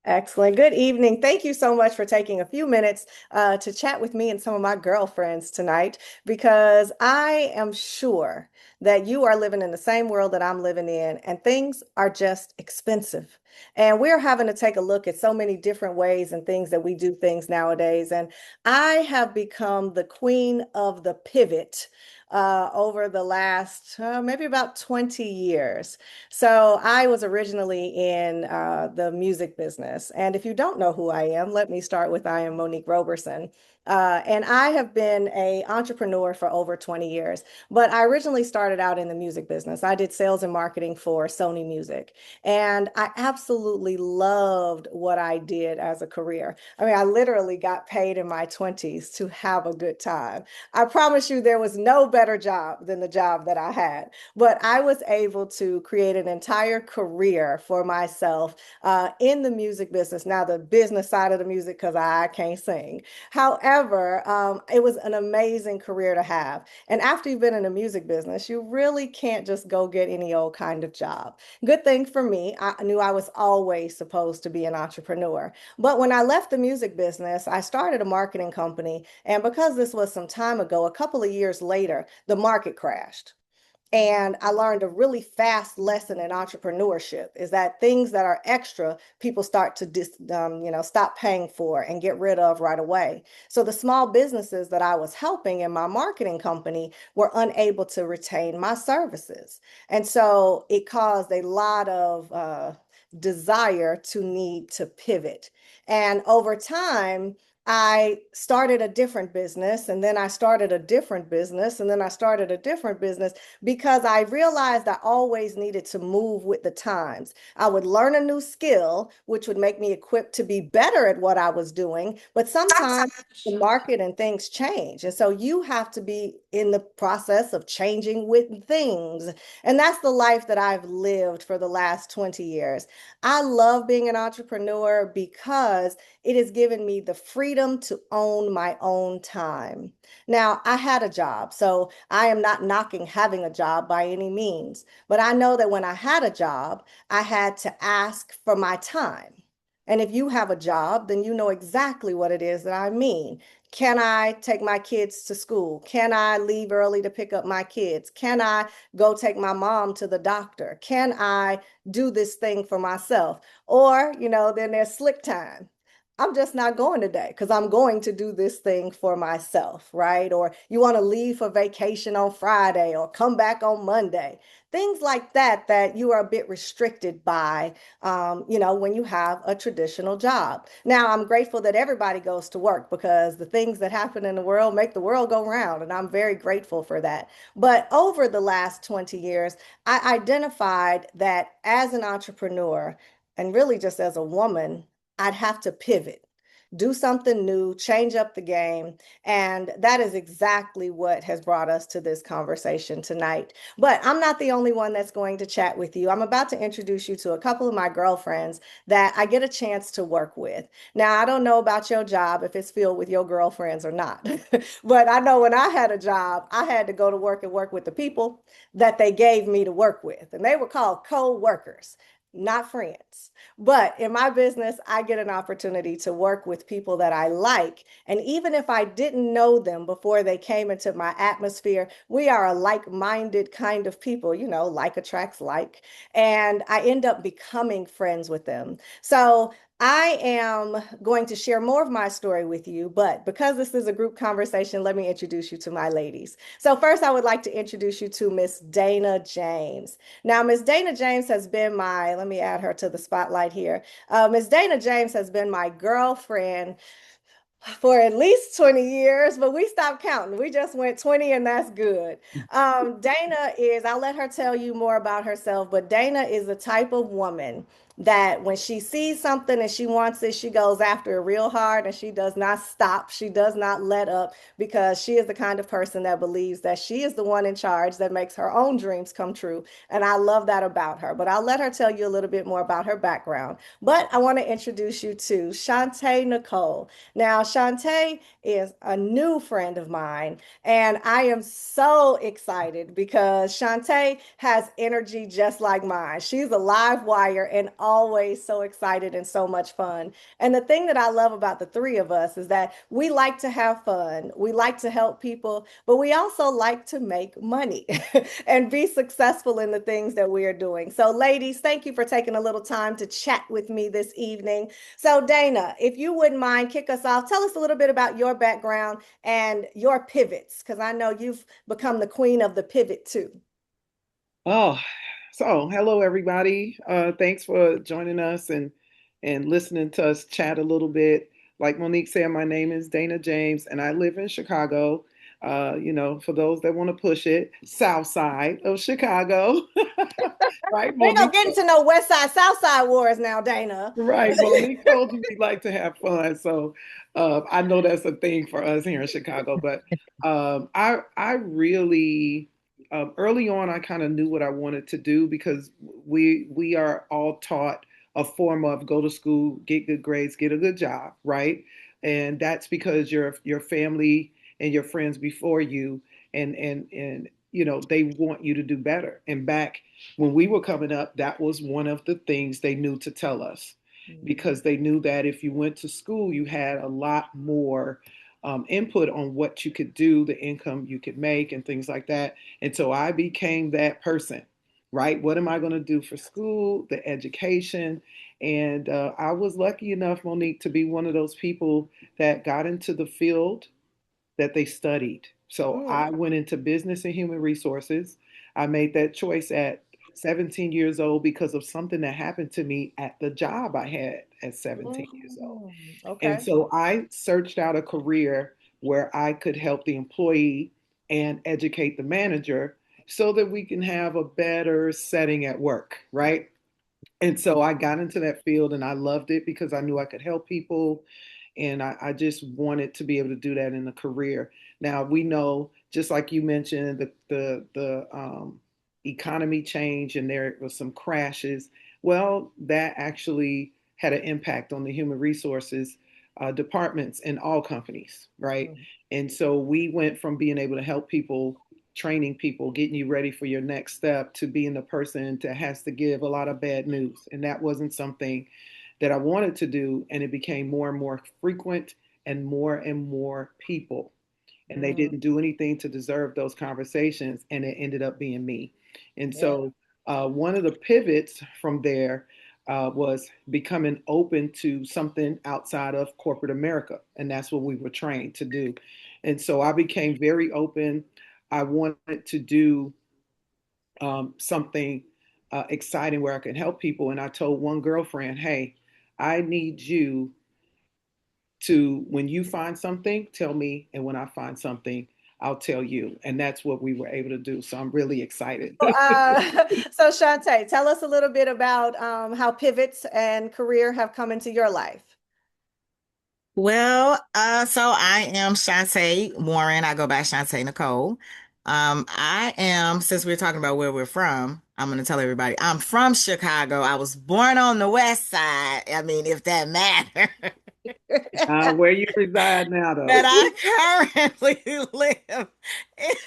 Excellent. Good evening. Thank you so much for taking a few minutes to chat with me and some of my girlfriends tonight, because I am sure that you are living in the same world that I'm living in, and things are just expensive. And we're having to take a look at so many different ways and things that we do things nowadays. And I have become the queen of the pivot over the last maybe about 20 years. So I was originally in the music business. And if you don't know who I am, let me start with I am Monique Roberson. And I have been an entrepreneur for over 20 years, but I originally started out in the music business. I did sales and marketing for Sony Music, and I absolutely loved what I did as a career. I mean, I literally got paid in my 20s to have a good time. I promise you, there was no better job than the job that I had. But I was able to create an entire career for myself in the music business. Now, the business side of the music, because I can't sing. However, it was an amazing career to have. And after you've been in the music business, you really can't just go get any old kind of job. Good thing for me, I knew I was always supposed to be an entrepreneur. But when I left the music business, I started a marketing company. And because this was some time ago, a couple of years later, the market crashed. And I learned a really fast lesson in entrepreneurship is that things that are extra, people start to stop paying for and get rid of right away. So the small businesses that I was helping in my marketing company were unable to retain my services. And so it caused a lot of desire to need to pivot. And over time, I started a different business, and then I started a different business, and then I started a different business because I realized I always needed to move with the times. I would learn a new skill, which would make me equipped to be better at what I was doing, but sometimes the market and things change. And so you have to be in the process of changing with things. And that's the life that I've lived for the last 20 years. I love being an entrepreneur because it has given me the freedom to own my own time. Now, I had a job, so I am not knocking having a job by any means, but I know that when I had a job, I had to ask for my time. And if you have a job, then you know exactly what it is that I mean. Can I take my kids to school? Can I leave early to pick up my kids? Can I go take my mom to the doctor? Can I do this thing for myself? Or, then there's slick time. I'm just not going today because I'm going to do this thing for myself, right? Or you want to leave for vacation on Friday or come back on Monday. Things like that, that you are a bit restricted by, when you have a traditional job. Now, I'm grateful that everybody goes to work because the things that happen in the world make the world go round, and I'm very grateful for that. But over the last 20 years, I identified that as an entrepreneur, and really just as a woman, I'd have to pivot, do something new, change up the game. And that is exactly what has brought us to this conversation tonight. But I'm not the only one that's going to chat with you. I'm about to introduce you to a couple of my girlfriends that I get a chance to work with. Now, I don't know about your job, if it's filled with your girlfriends or not, but I know when I had a job, I had to go to work and work with the people that they gave me to work with. And they were called co-workers, not friends. But in my business, I get an opportunity to work with people that I like. And even if I didn't know them before they came into my atmosphere, we are a like-minded kind of people, like attracts like. And I end up becoming friends with them. So I am going to share more of my story with you, but because this is a group conversation, let me introduce you to my ladies. So first, I would like to introduce you to Miss Dana James. Now, Miss Dana James has been let me add her to the spotlight here. Miss Dana James has been my girlfriend for at least 20 years, but we stopped counting. We just went 20, and that's good. Dana I'll let her tell you more about herself, but Dana is the type of woman that when she sees something and she wants it, she goes after it real hard and she does not stop. She does not let up because she is the kind of person that believes that she is the one in charge that makes her own dreams come true. And I love that about her. But I'll let her tell you a little bit more about her background. But I want to introduce you to Shantae Nicole. Now, Shantae is a new friend of mine, and I am so excited because Shantae has energy just like mine. She's a live wire and always so excited and so much fun. And the thing that I love about the three of us is that we like to have fun, we like to help people, but we also like to make money and be successful in the things that we are doing. So, ladies, thank you for taking a little time to chat with me this evening. So, Dana, if you wouldn't mind, kick us off. Tell us a little bit about your background and your pivots, because I know you've become the queen of the pivot too. Oh, so hello everybody. Thanks for joining us and listening to us chat a little bit. Like Monique said, my name is Dana James, and I live in Chicago. For those that want to push it, South Side of Chicago, right? Ain't no Monique, getting to know West Side, South Side wars now, Dana. right? Monique told you we like to have fun, so I know that's a thing for us here in Chicago. But I really early on I kind of knew what I wanted to do because we are all taught a form of go to school, get good grades, get a good job, right? And that's because your family and your friends before you and they want you to do better. And back when we were coming up, that was one of the things they knew to tell us because they knew that if you went to school, you had a lot more input on what you could do, the income you could make, and things like that. And so I became that person, right? What am I going to do for school, the education? And I was lucky enough, Monique, to be one of those people that got into the field that they studied. So I Mm, went into business and human resources. I made that choice at 17 years old because of something that happened to me at the job I had at 17 years old. And okay. so I searched out a career where I could help the employee and educate the manager so that we can have a better setting at work, right? And so I got into that field and I loved it because I knew I could help people. And I just wanted to be able to do that in a career. Now we know, just like you mentioned, the economy change and there was some crashes. Well, that actually had an impact on the human resources departments in all companies, right? Mm, And so we went from being able to help people, training people, getting you ready for your next step, to being the person that has to give a lot of bad news. And that wasn't something that I wanted to do. And it became more and more frequent and more people. And they mm, didn't do anything to deserve those conversations. And it ended up being me. And yeah. so one of the pivots from there was becoming open to something outside of corporate America. And that's what we were trained to do. And so I became very open. I wanted to do something exciting where I can help people. And I told one girlfriend, hey, I need you to, when you find something, tell me. And when I find something, I'll tell you. And that's what we were able to do. So I'm really excited. So Shantae, tell us a little bit about how pivots and career have come into your life. So I am Shantae Warren. I go by Shantae Nicole. I am, since we're talking about where we're from, I'm going to tell everybody I'm from Chicago. I was born on the west side. I mean, if that matters. Where you reside now, But though. I currently live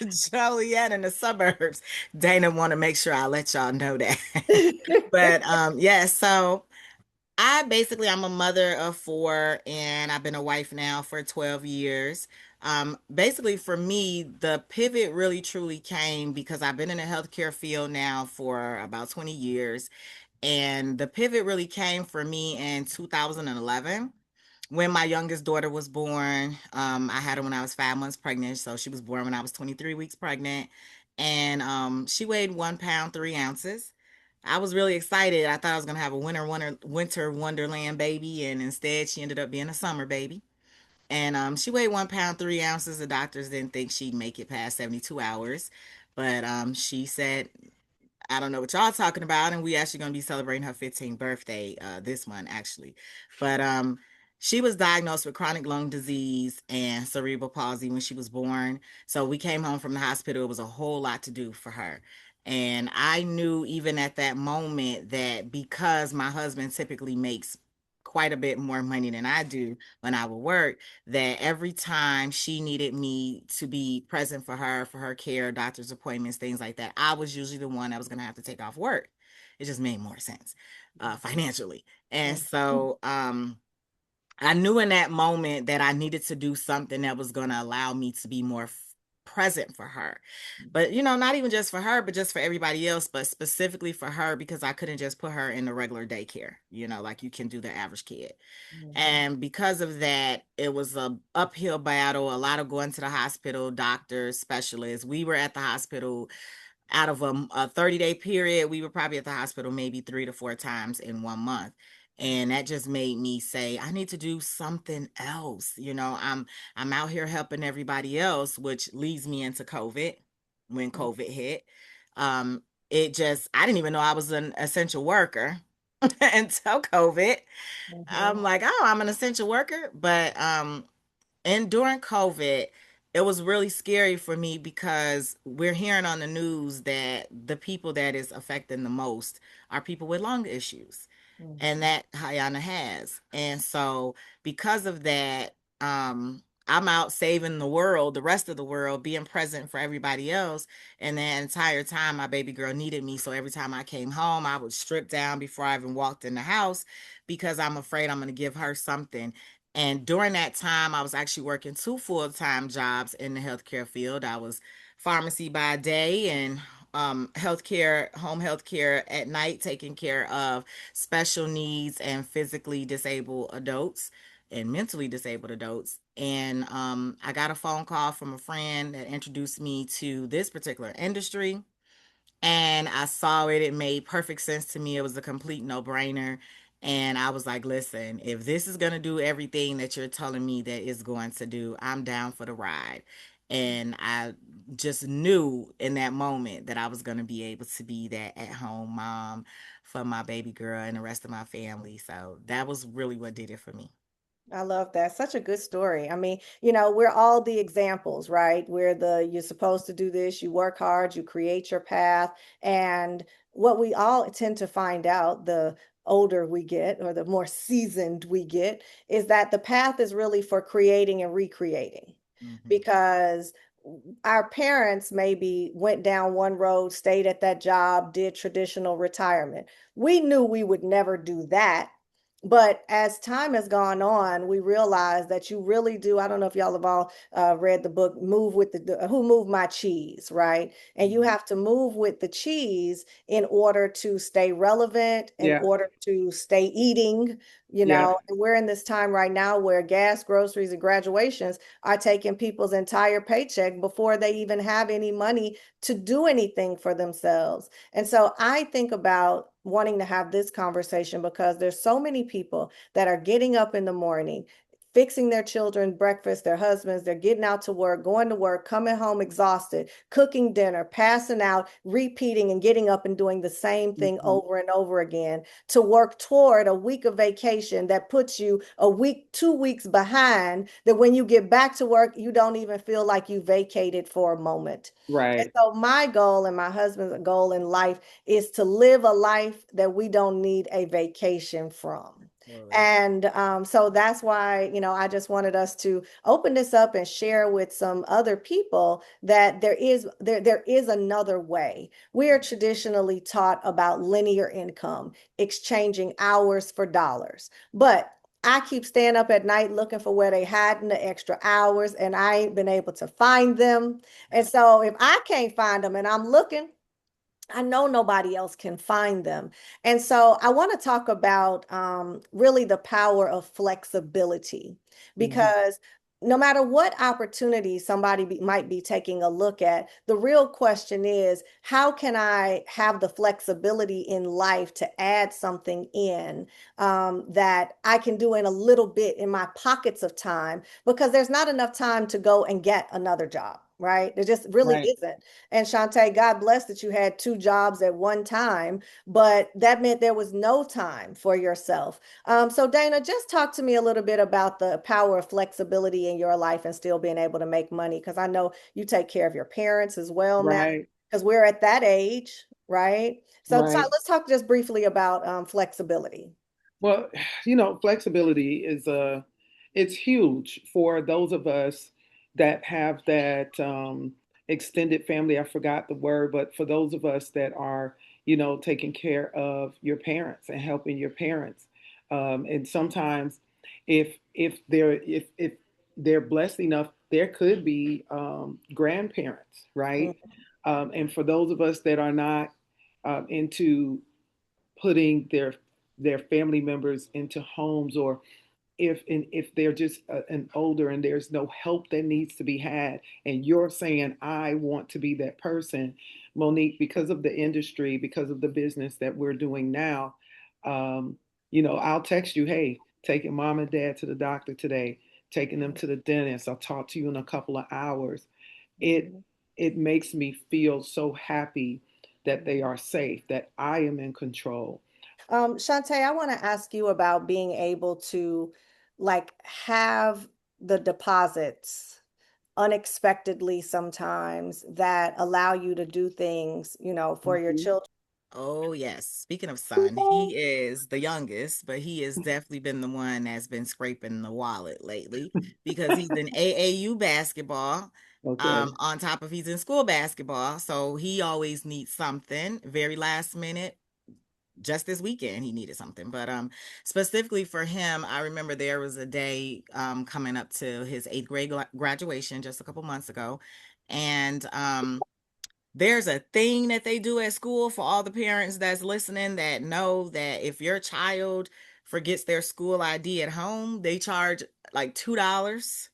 in Joliet in the suburbs. Dana want to make sure I let y'all know that. But yeah, so I'm a mother of four and I've been a wife now for 12 years. Basically for me, the pivot really truly came because I've been in the healthcare field now for about 20 years. And the pivot really came for me in 2011 when my youngest daughter was born. I had her when I was 5 months pregnant. So she was born when I was 23 weeks pregnant. And she weighed 1 pound, 3 ounces. I was really excited. I thought I was gonna have a winter wonderland baby, and instead she ended up being a summer baby. And she weighed 1 pound, 3 ounces. The doctors didn't think she'd make it past 72 hours, but she said, I don't know what y'all talking about, and we actually gonna be celebrating her 15th birthday this month actually. But she was diagnosed with chronic lung disease and cerebral palsy when she was born. So we came home from the hospital. It was a whole lot to do for her. And I knew even at that moment that because my husband typically makes quite a bit more money than I do when I would work, that every time she needed me to be present for her care, doctor's appointments, things like that, I was usually the one that was going to have to take off work. It just made more sense financially. And so I knew in that moment that I needed to do something that was going to allow me to be more present for her. But, not even just for her, but just for everybody else, but specifically for her because I couldn't just put her in the regular daycare, like you can do the average kid. Mhm. And because of that, it was a uphill battle, a lot of going to the hospital, doctors, specialists. We were at the hospital out of a 30-day period. We were probably at the hospital maybe 3 to 4 times in 1 month. And that just made me say, I need to do something else. I'm out here helping everybody else, which leads me into COVID when COVID hit. Um, I didn't even know I was an essential worker until COVID. I'm Mhm. like, oh, I'm an essential worker. But and during COVID, it was really scary for me because we're hearing on the news that the people that is affecting the most are people with lung issues. And Mhm. that Hayana has. And so because of that, I'm out saving the world, the rest of the world, being present for everybody else. And the entire time my baby girl needed me. So every time I came home, I would strip down before I even walked in the house because I'm afraid I'm going to give her something. And during that time, I was actually working 2 full-time jobs in the healthcare field. I was pharmacy by day and healthcare, home healthcare at night, taking care of special needs and physically disabled adults and mentally disabled adults. And I got a phone call from a friend that introduced me to this particular industry. And I saw it. It made perfect sense to me. It was a complete no-brainer. And I was like, listen, if this is going to do everything that you're telling me that it's going to do, I'm down for the ride. And I just knew in that moment that I was going to be able to be that at-home mom for my baby girl and the rest of my family. So that was really what did it for me. I love that. Such a good story. I mean, we're all the examples, right? You're supposed to do this, you work hard, you create your path. And what we all tend to find out the older we get or the more seasoned we get is that the path is really for creating and recreating Hmm. because our parents maybe went down one road, stayed at that job, did traditional retirement. We knew we would never do that, but as time has gone on, we realize that you really do. I don't know if y'all have all read the book "Move with the Who Moved My Cheese," right? And you have to move with the cheese in order to stay relevant, in Yeah. order to stay eating. Yeah. And we're in this time right now where gas, groceries, and graduations are taking people's entire paycheck before they even have any money to do anything for themselves. And so I think about wanting to have this conversation because there's so many people that are getting up in the morning, fixing their children breakfast, their husbands, they're getting out to work, going to work, coming home exhausted, cooking dinner, passing out, repeating and getting up and doing the same thing Mhm. over and over again to work toward a week of vacation that puts you a week, 2 weeks behind, that when you get back to work, you don't even feel like you vacated for a moment. And Right. so my goal and my husband's goal in life is to live a life that we don't need a vacation from. Absolutely. And so that's why, I just wanted us to open this up and share with some other people that there is another way. We are traditionally taught about linear income, exchanging hours for dollars. But I keep staying up at night looking for where they hiding the extra hours, and I ain't been able to find them. And so if I can't find them and I'm looking, I know nobody else can find them. And so I want to talk about really the power of flexibility Mhm. because no matter what opportunity might be taking a look at, the real question is how can I have the flexibility in life to add something in that I can do in a little bit in my pockets of time because there's not enough time to go and get another job, right? There just really Right. isn't. And Shantae, God bless that you had two jobs at one time, but that meant there was no time for yourself. So Dana, just talk to me a little bit about the power of flexibility in your life and still being able to make money, because I know you take care of your parents as well now, Right. because we're at that age, right? So Right. let's talk just briefly about flexibility. Well, flexibility is it's huge for those of us that have that extended family. I forgot the word, but for those of us that are taking care of your parents and helping your parents. And sometimes if they're blessed enough, there could be grandparents, right? And for those of us that are not into putting their family members into homes, or if they're just an older and there's no help that needs to be had, and you're saying I want to be that person, Monique, because of the industry, because of the business that we're doing now, um, I'll text you, hey, taking mom and dad to the doctor today, taking them to the dentist, I'll talk to you in a couple of hours. it Mhm. it makes me feel so happy that they are safe, that I am in control. Shantae, I want to ask you about being able to like have the deposits unexpectedly sometimes that allow you to do things, for your Mhm. children. Oh, yes. Speaking of son, he is the youngest, but he has definitely been the one that's been scraping the wallet lately because he's in AAU basketball, Okay. on top of he's in school basketball. So he always needs something very last minute. Just this weekend, he needed something. But specifically for him, I remember there was a day coming up to his eighth grade graduation just a couple months ago. And there's a thing that they do at school for all the parents that's listening that know that if your child forgets their school ID at home, they charge like $2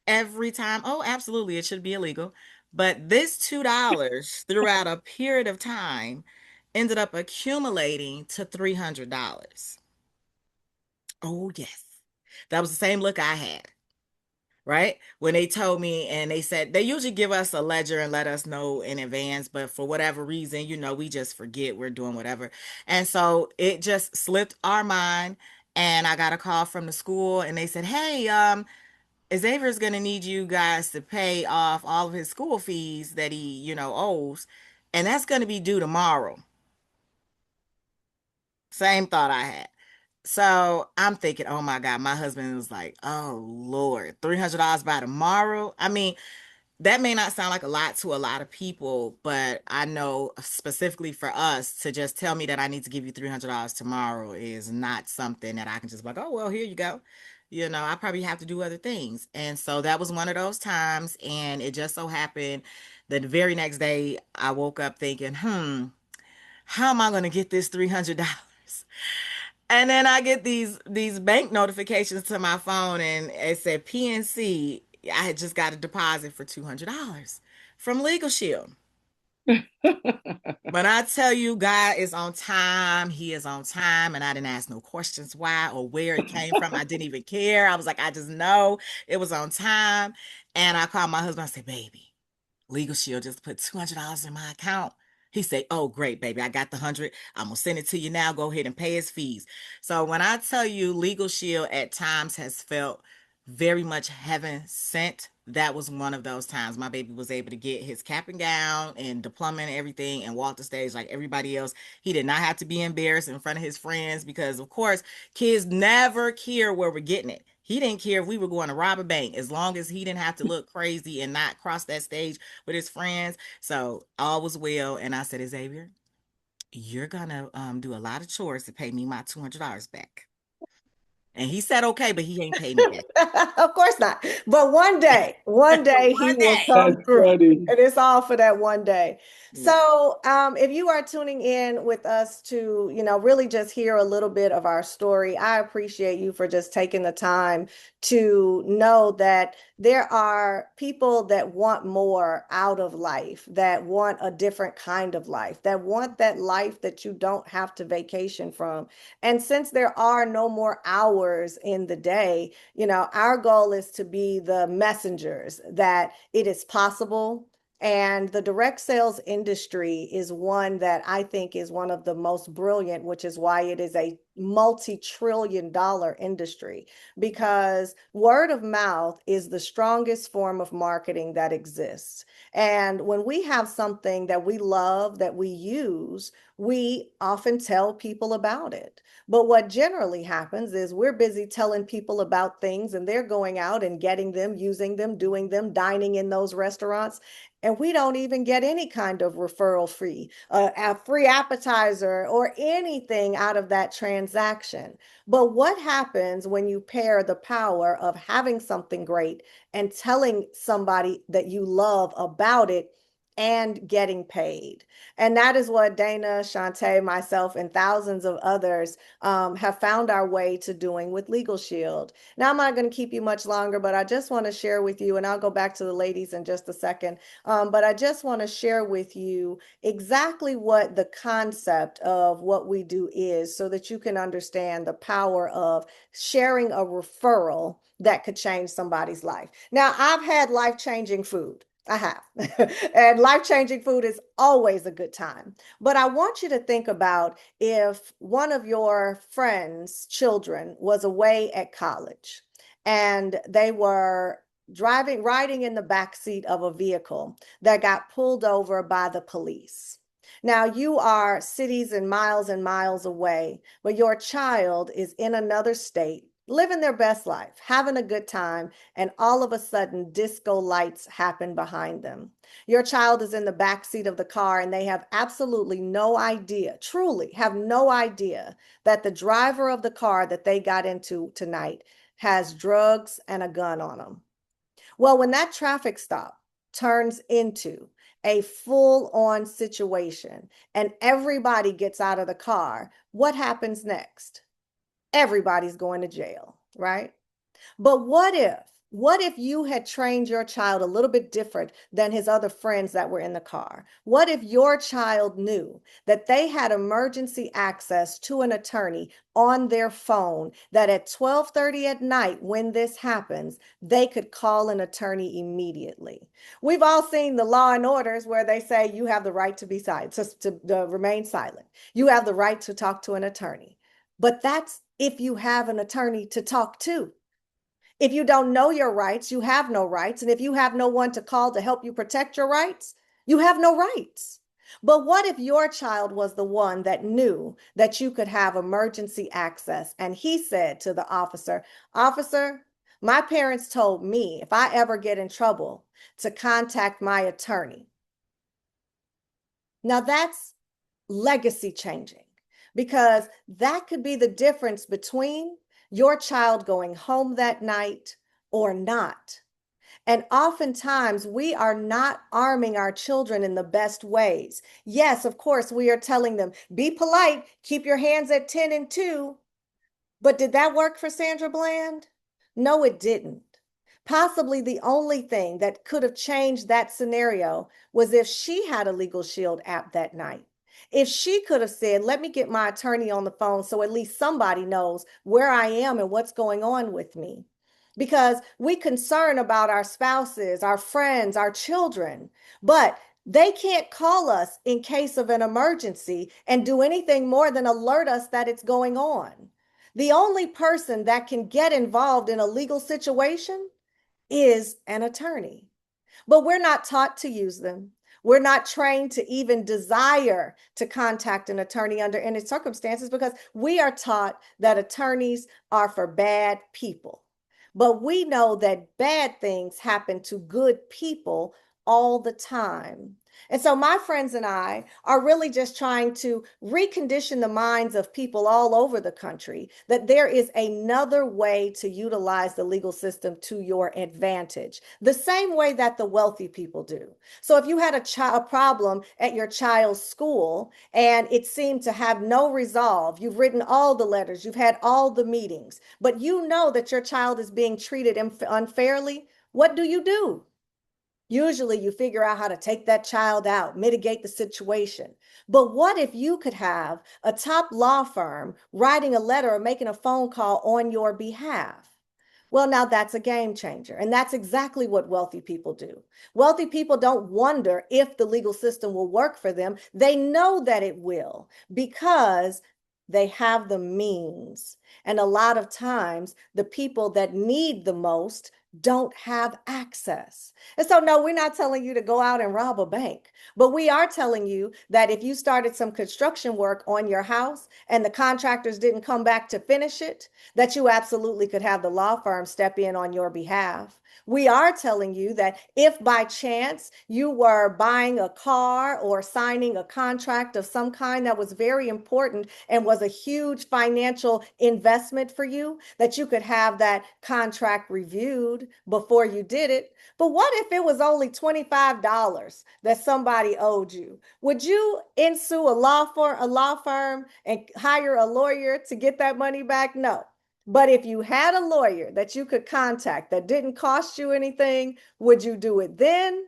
every time. Oh, absolutely, it should be illegal. But this $2 throughout a period of time ended up accumulating to $300. Oh, yes. That was the same look I had, right? When they told me, and they said they usually give us a ledger and let us know in advance, but for whatever reason, we just forget, we're doing whatever. And so it just slipped our mind. And I got a call from the school and they said, hey, Xavier's gonna need you guys to pay off all of his school fees that he, owes, and that's gonna be due tomorrow. Same thought I had. So I'm thinking, oh my God, my husband was like, oh Lord, $300 by tomorrow. I mean, that may not sound like a lot to a lot of people, but I know specifically for us to just tell me that I need to give you $300 tomorrow is not something that I can just be like, oh, well, here you go. I probably have to do other things. And so that was one of those times. And it just so happened that the very next day I woke up thinking, how am I going to get this $300? And then I get these bank notifications to my phone and it said PNC. I had just got a deposit for $200 from Legal Shield. But I tell you, God is on time. He is on time. And I didn't ask no questions why or where it came from. I didn't even care. I was like, I just know it was on time. And I called my husband. I said, baby, Legal Shield just put $200 in my account. He said, oh, great, baby. I got the 100. I'm going to send it to you now. Go ahead and pay his fees. So when I tell you Legal Shield at times has felt very much heaven sent, that was one of those times. My baby was able to get his cap and gown and diploma and everything and walk the stage like everybody else. He did not have to be embarrassed in front of his friends because, of course, kids never care where we're getting it. He didn't care if we were going to rob a bank as long as he didn't have to look crazy and not cross that stage with his friends. So all was well. And I said, Xavier, you're gonna do a lot of chores to pay me my $200 back. And he said, okay, but he ain't paid me back. Of course not. But one day he One will day. That's come through. funny. And it's all for that one day. Yeah. So, if you are tuning in with us to, really just hear a little bit of our story, I appreciate you for just taking the time to know that there are people that want more out of life, that want a different kind of life, that want that life that you don't have to vacation from. And since there are no more hours in the day, our goal is to be the messengers that it is possible. And the direct sales industry is one that I think is one of the most brilliant, which is why it is a multi-trillion-dollar industry, because word of mouth is the strongest form of marketing that exists. And when we have something that we love, that we use, we often tell people about it. But what generally happens is we're busy telling people about things and they're going out and getting them, using them, doing them, dining in those restaurants. and we don't even get any kind of referral fee, a free appetizer, or anything out of that transaction. But what happens when you pair the power of having something great and telling somebody that you love about it and getting paid? And that is what Dana, Shantae, myself, and thousands of others have found our way to doing with Legal Shield. Now, I'm not going to keep you much longer, but I just want to share with you, and I'll go back to the ladies in just a second. But I just want to share with you exactly what the concept of what we do is so that you can understand the power of sharing a referral that could change somebody's life. Now, I've had life-changing food. I have. And life-changing food is always a good time. But I want you to think about if one of your friends' children was away at college and they were riding in the back seat of a vehicle that got pulled over by the police. Now, you are cities and miles away, but your child is in another state, living their best life, having a good time, and all of a sudden, disco lights happen behind them. Your child is in the back seat of the car, and they have absolutely no idea, truly have no idea, that the driver of the car that they got into tonight has drugs and a gun on them. Well, when that traffic stop turns into a full-on situation and everybody gets out of the car, what happens next? Everybody's going to jail, right? But what if you had trained your child a little bit different than his other friends that were in the car? What if your child knew that they had emergency access to an attorney on their phone, that at 12:30 at night when this happens, they could call an attorney immediately? We've all seen the Law and Orders where they say you have the right to be silent, to remain silent. You have the right to talk to an attorney. But that's if you have an attorney to talk to. If you don't know your rights, you have no rights. And if you have no one to call to help you protect your rights, you have no rights. But what if your child was the one that knew that you could have emergency access? And he said to the officer, Officer, my parents told me if I ever get in trouble to contact my attorney. Now that's legacy changing, because that could be the difference between your child going home that night or not. And oftentimes we are not arming our children in the best ways. Yes, of course, we are telling them, be polite, keep your hands at 10 and 2. But did that work for Sandra Bland? No, it didn't. Possibly the only thing that could have changed that scenario was if she had a Legal Shield app that night. If she could have said, let me get my attorney on the phone so at least somebody knows where I am and what's going on with me. Because we concern about our spouses, our friends, our children, but they can't call us in case of an emergency and do anything more than alert us that it's going on. The only person that can get involved in a legal situation is an attorney. But we're not taught to use them. We're not trained to even desire to contact an attorney under any circumstances, because we are taught that attorneys are for bad people. But we know that bad things happen to good people all the time. And so my friends and I are really just trying to recondition the minds of people all over the country that there is another way to utilize the legal system to your advantage, the same way that the wealthy people do. So if you had a problem at your child's school and it seemed to have no resolve, you've written all the letters, you've had all the meetings, but you know that your child is being treated unfairly, what do? Usually you figure out how to take that child out, mitigate the situation. But what if you could have a top law firm writing a letter or making a phone call on your behalf? Well, now that's a game changer. And that's exactly what wealthy people do. Wealthy people don't wonder if the legal system will work for them. They know that it will, because they have the means. And a lot of times, the people that need the most don't have access. And so, no, we're not telling you to go out and rob a bank, but we are telling you that if you started some construction work on your house and the contractors didn't come back to finish it, that you absolutely could have the law firm step in on your behalf. We are telling you that if by chance you were buying a car or signing a contract of some kind that was very important and was a huge financial investment for you, that you could have that contract reviewed before you did it. But what if it was only $25 that somebody owed you? Would you ensue a law firm and hire a lawyer to get that money back? No. But if you had a lawyer that you could contact that didn't cost you anything, would you do it then?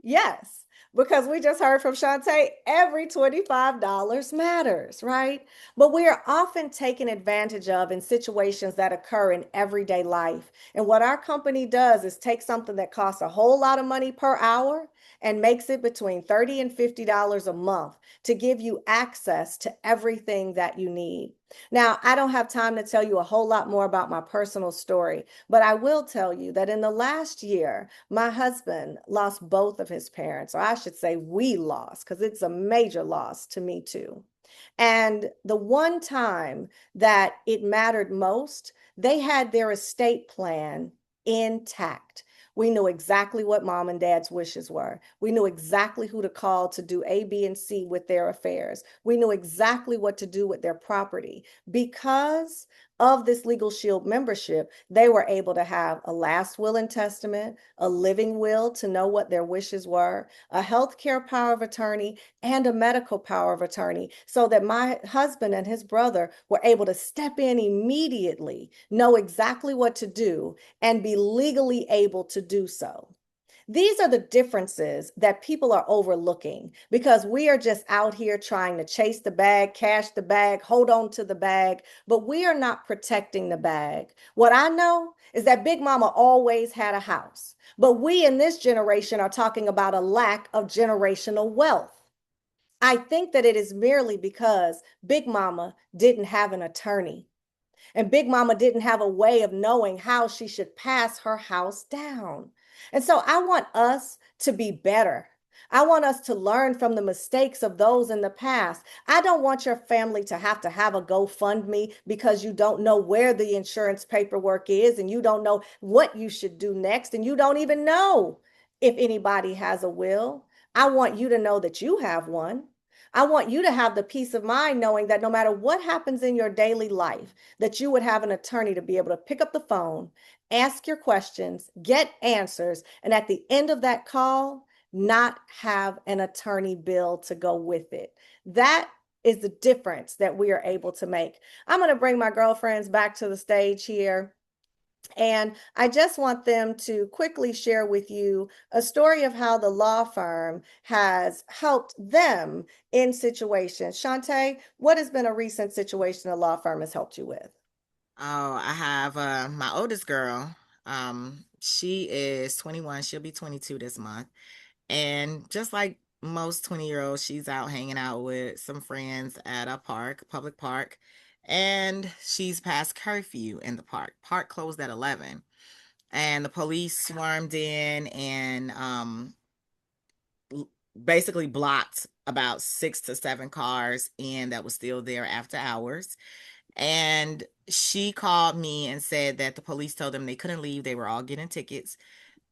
Yes, because we just heard from Shantae, every $25 matters, right? But we are often taken advantage of in situations that occur in everyday life. And what our company does is take something that costs a whole lot of money per hour and makes it between $30 and $50 a month to give you access to everything that you need. Now, I don't have time to tell you a whole lot more about my personal story, but I will tell you that in the last year, my husband lost both of his parents, or I should say, we lost, because it's a major loss to me too. And the one time that it mattered most, they had their estate plan intact. We knew exactly what mom and dad's wishes were. We knew exactly who to call to do A, B, and C with their affairs. We knew exactly what to do with their property. Because of this Legal Shield membership, they were able to have a last will and testament, a living will to know what their wishes were, a healthcare power of attorney, and a medical power of attorney, so that my husband and his brother were able to step in immediately, know exactly what to do, and be legally able to do so. These are the differences that people are overlooking because we are just out here trying to chase the bag, cash the bag, hold on to the bag, but we are not protecting the bag. What I know is that Big Mama always had a house, but we in this generation are talking about a lack of generational wealth. I think that it is merely because Big Mama didn't have an attorney. And Big Mama didn't have a way of knowing how she should pass her house down. And so I want us to be better. I want us to learn from the mistakes of those in the past. I don't want your family to have a GoFundMe because you don't know where the insurance paperwork is and you don't know what you should do next and you don't even know if anybody has a will. I want you to know that you have one. I want you to have the peace of mind knowing that no matter what happens in your daily life, that you would have an attorney to be able to pick up the phone, ask your questions, get answers, and at the end of that call, not have an attorney bill to go with it. That is the difference that we are able to make. I'm going to bring my girlfriends back to the stage here. And I just want them to quickly share with you a story of how the law firm has helped them in situations. Shantae, what has been a recent situation a law firm has helped you with? Oh, I have my oldest girl. She is 21. She'll be 22 this month. And just like most 20-year-olds, she's out hanging out with some friends at a park, public park, and she's past curfew in the park. Park closed at 11, and the police swarmed in and basically blocked about 6 to 7 cars in that was still there after hours. And she called me and said that the police told them they couldn't leave. They were all getting tickets.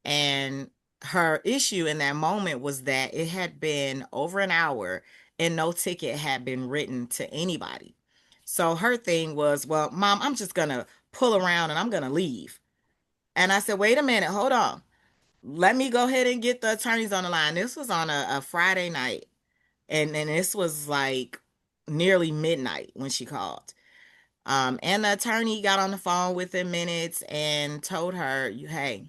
And her issue in that moment was that it had been over an hour and no ticket had been written to anybody. So her thing was, well, Mom, I'm just going to pull around and I'm going to leave. And I said, wait a minute, hold on. Let me go ahead and get the attorneys on the line. This was on a Friday night. And this was like nearly midnight when she called. And the attorney got on the phone within minutes and told her, hey,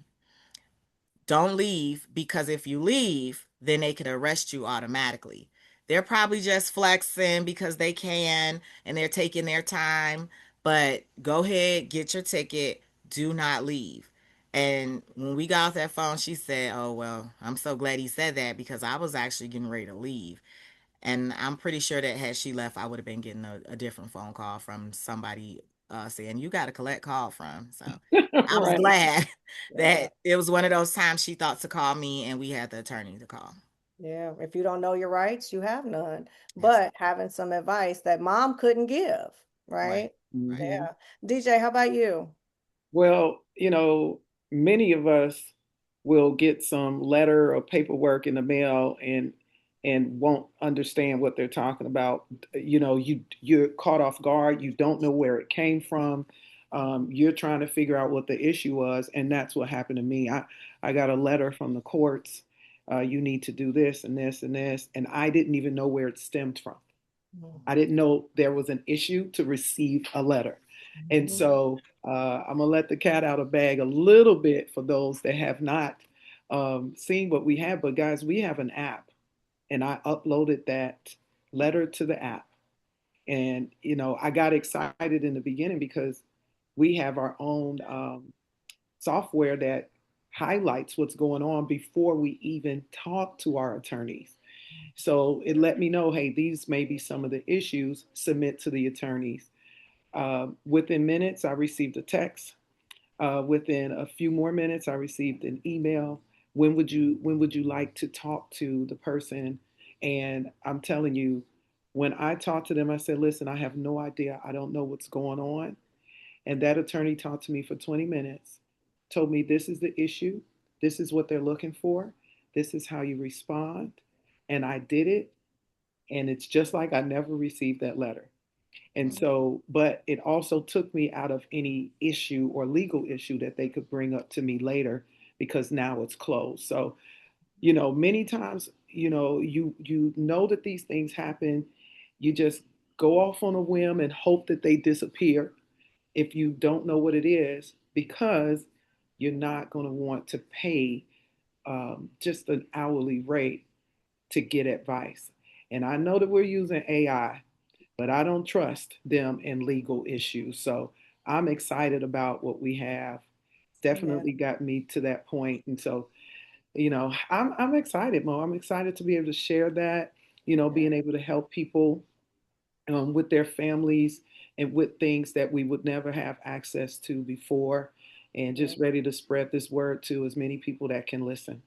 don't leave because if you leave, then they could arrest you automatically. They're probably just flexing because they can and they're taking their time, but go ahead, get your ticket, do not leave. And when we got off that phone, she said, oh, well, I'm so glad he said that because I was actually getting ready to leave. And I'm pretty sure that had she left, I would have been getting a different phone call from somebody saying you got to collect call from. So I was Right. glad Yeah. that it was one of those times she thought to call me and we had the attorney to call. Yeah. If you don't know your rights, you have none. Absolutely. But having some advice that mom couldn't give, Right. right? Right. Hmm. Yeah. DJ, how about you? Well, many of us will get some letter or paperwork in the mail and won't understand what they're talking about. You're caught off guard. You don't know where it came from. You're trying to figure out what the issue was, and that's what happened to me. I got a letter from the courts. You need to do this and this and this, and I didn't even know where it stemmed from. I didn't know there was an issue to receive a letter. And Mhm. so I'm going to let the cat out of bag a little bit for those that have not seen what we have. But guys, we have an app, and I uploaded that letter to the app. And, I got excited in the beginning because we have our own software that highlights what's going on before we even talk to our attorneys. So it let me know, hey, these may be some of the issues, submit to the attorneys. Within minutes, I received a text. Within a few more minutes, I received an email. When would you like to talk to the person? And I'm telling you, when I talked to them, I said, listen, I have no idea. I don't know what's going on. And that attorney talked to me for 20 minutes, told me this is the issue, this is what they're looking for, this is how you respond. And I did it. And it's just like I never received that letter. And so, but it also took me out of any issue or legal issue that they could bring up to me later because now it's closed. So, many times, you know that these things happen. You just go off on a whim and hope that they disappear if you don't know what it is, because you're not going to want to pay just an hourly rate to get advice. And I know that we're using AI, but I don't trust them in legal issues. So I'm excited about what we have. It's Yeah. definitely got me to that point. And so, I'm excited, Mo. I'm excited to be able to share that, Yeah. being able to help people with their families and with things that we would never have access to before, and Yeah. just ready to spread this word to as many people that can listen.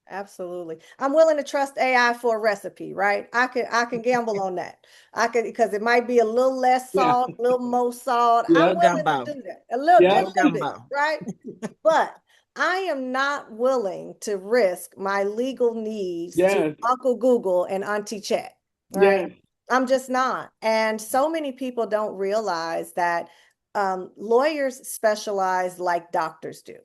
Absolutely. I'm willing to trust AI for a recipe, right? I can gamble on that. I could because it might be a little less Yeah. salt, a little more salt. I'm Yep. Little willing to gumbo. do that. A little Yep. just Little a little bit, gumbo. right? But I am not willing to risk my legal needs to Yes. Uncle Google and Auntie Chat, right? Yes. I'm just not. And so many people don't realize that lawyers specialize like doctors do.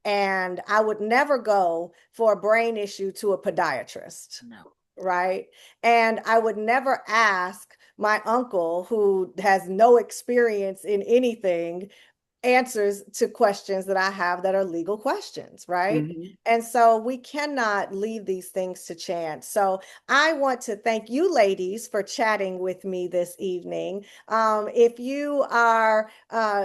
And I would never go for a brain issue to a podiatrist, No. right? And I would never ask my uncle, who has no experience in anything, answers to questions that I have that are legal questions, right? Hmm. And so we cannot leave these things to chance. So I want to thank you ladies for chatting with me this evening. If you are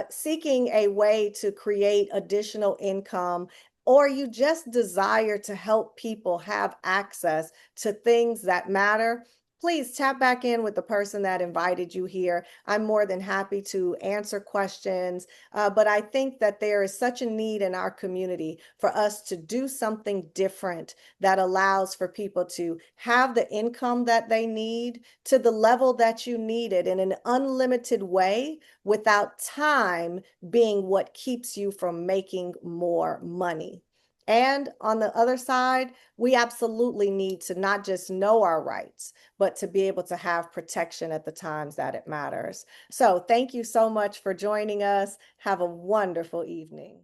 seeking a way to create additional income, or you just desire to help people have access to things that matter, please tap back in with the person that invited you here. I'm more than happy to answer questions, but I think that there is such a need in our community for us to do something different that allows for people to have the income that they need to the level that you need it in an unlimited way without time being what keeps you from making more money. And on the other side, we absolutely need to not just know our rights, but to be able to have protection at the times that it matters. So thank you so much for joining us. Have a wonderful evening.